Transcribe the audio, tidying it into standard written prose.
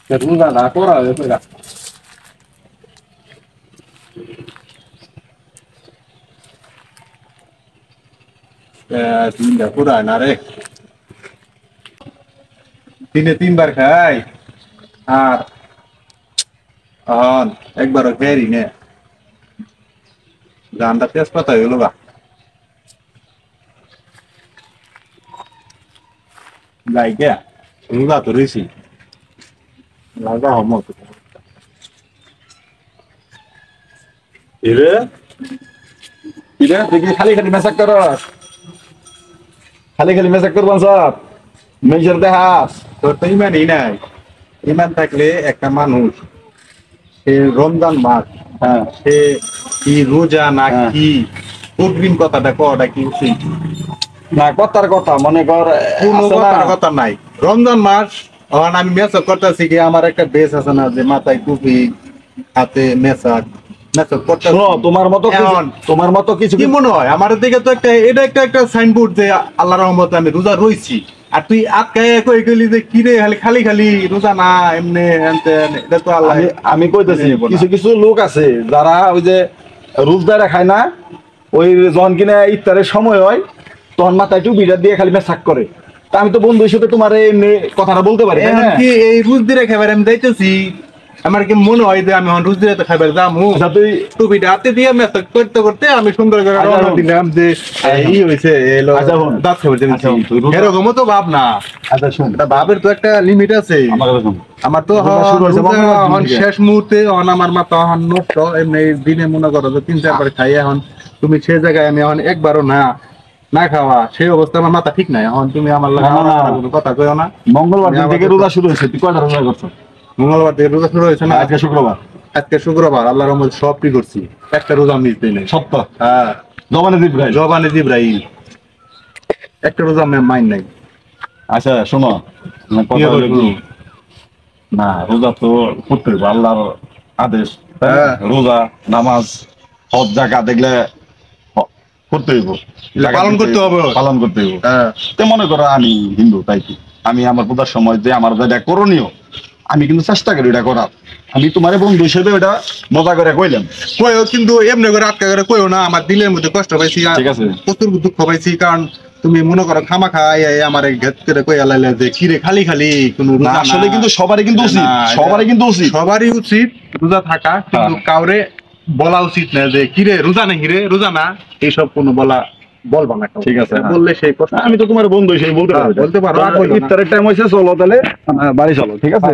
রোজা না করা হয়েছে তিনটা পুরা না রে দিনে 3 বার খাই আর একবারও খেয়ারি নে গানটা তেজপাতা হইল গা লাইকে রোজা তো রয়েছি লাগা হমত এরে এরে দেখি খালি খালি মেসাক কর খালি খালি মেসাক করবান সব মেজর দেহাস তোর তো ইমানই নাই ইমান থাকলে একটা মানুষ সে রমজান মাস সে কি রোজা না কি অগ্রিম কথাটা কটা কি উচিত না কথার কথা মনে কর কোনো কথা নাই রমজান মাস এখন আমি মেসক করতেছি কি আমার একটা বেশ আছে না যে মাথায় টুপি হাতে মেসাক মেসক করতেছি তোমার মতো কিছু কি মনে হয় আমার দিকে তো এটা একটা সাইনবোর্ড যে আল্লাহর রহমতে আমি রোজা রইছি আর তুই আটকায় কই গেলি যে কি রে খালি খালি রোজা না এমনি এটা তো আল্লাহ আমি কইতেছি কিছু কিছু লোক আছে যারা ওই যে রোজদারে খায় না ওই যখন কিনা ইফতারের সময় হয় তখন মাথায় টুপিটা দিয়ে খালি মেসাক করে তা আমি তো বন্ধু হিসেবে তোমার এমনি কথাটা বলতে পারি কি এই রোজ দিয়ে খাবার আমি যাইতেছি আমার কি মনে হয় যে আমি রোজ দিয়ে খাবার যাবো তুই টুপিটা হাতে দিয়ে মেসাক করতে করতে আমি সুন্দর করে রওনা দিলাম যে এই হয়েছে দাঁত খাবার এরকমও তো ভাব না আচ্ছা শুন ভাবের তো একটা লিমিট আছে আমার তো শেষ মুহূর্তে আমার মাথা নষ্ট এমনি দিনে মনে করো যে 3-4 বার খাই এখন তুমি সে জায়গায় আমি এখন একবারও না খাওয়া সেই অবস্থা আমার মাথা ঠিক নাই এখন তুমি আমার কথা কইও না মঙ্গলবার দিন থেকে রোজা শুরু হয়েছে তুই কয়টা রোজা করছো মঙ্গলবার থেকে রোজা শুরু হয়েছে না আজকে শুক্রবার আল্লাহর রহমতে সব কি করছি একটা রোজা মিস দেই নাই সপ্তাহ হ্যাঁ জবানে জিব্রাইল একটা রোজা মাইন নাই আচ্ছা শোনো না রোজা তো করতে হবে আল্লাহর আদেশ রোজা নামাজ সব জায়গা দেখলে করতে হইব পালন করতে হবে তো মনে করো আমি হিন্দু তাই কি আমি আমার পূজার সময় যে আমার যেটা করণীয় আমি কিন্তু চেষ্টা করি এটা করার আমি তোমার বন্ধু হিসেবে ওটা মজা করে কইলাম কিন্তু এমনি করে আটকা করে কইও না আমার দিলের মধ্যে কষ্ট পাইছি ঠিক আছে প্রচুর দুঃখ পাইছি কারণ তুমি মনে করো খামাখা আমার ঘেট করে কই আলাইলে যে কিরে খালি খালি কোনো আসলে কিন্তু সবারই কিন্তু উচিত রোজা থাকা কিন্তু কাউরে বলা উচিত না যে কিরে রোজা না হিরে রোজা না এইসব কোনো বলবা না ঠিক আছে বললে সেই কষ্ট আমি তো তোমার বন্ধু হিসেবে বলতে পারো বলতে পারো ইফতারের টাইম হয়েছে চলো তাহলে বাড়ি চলো ঠিক আছে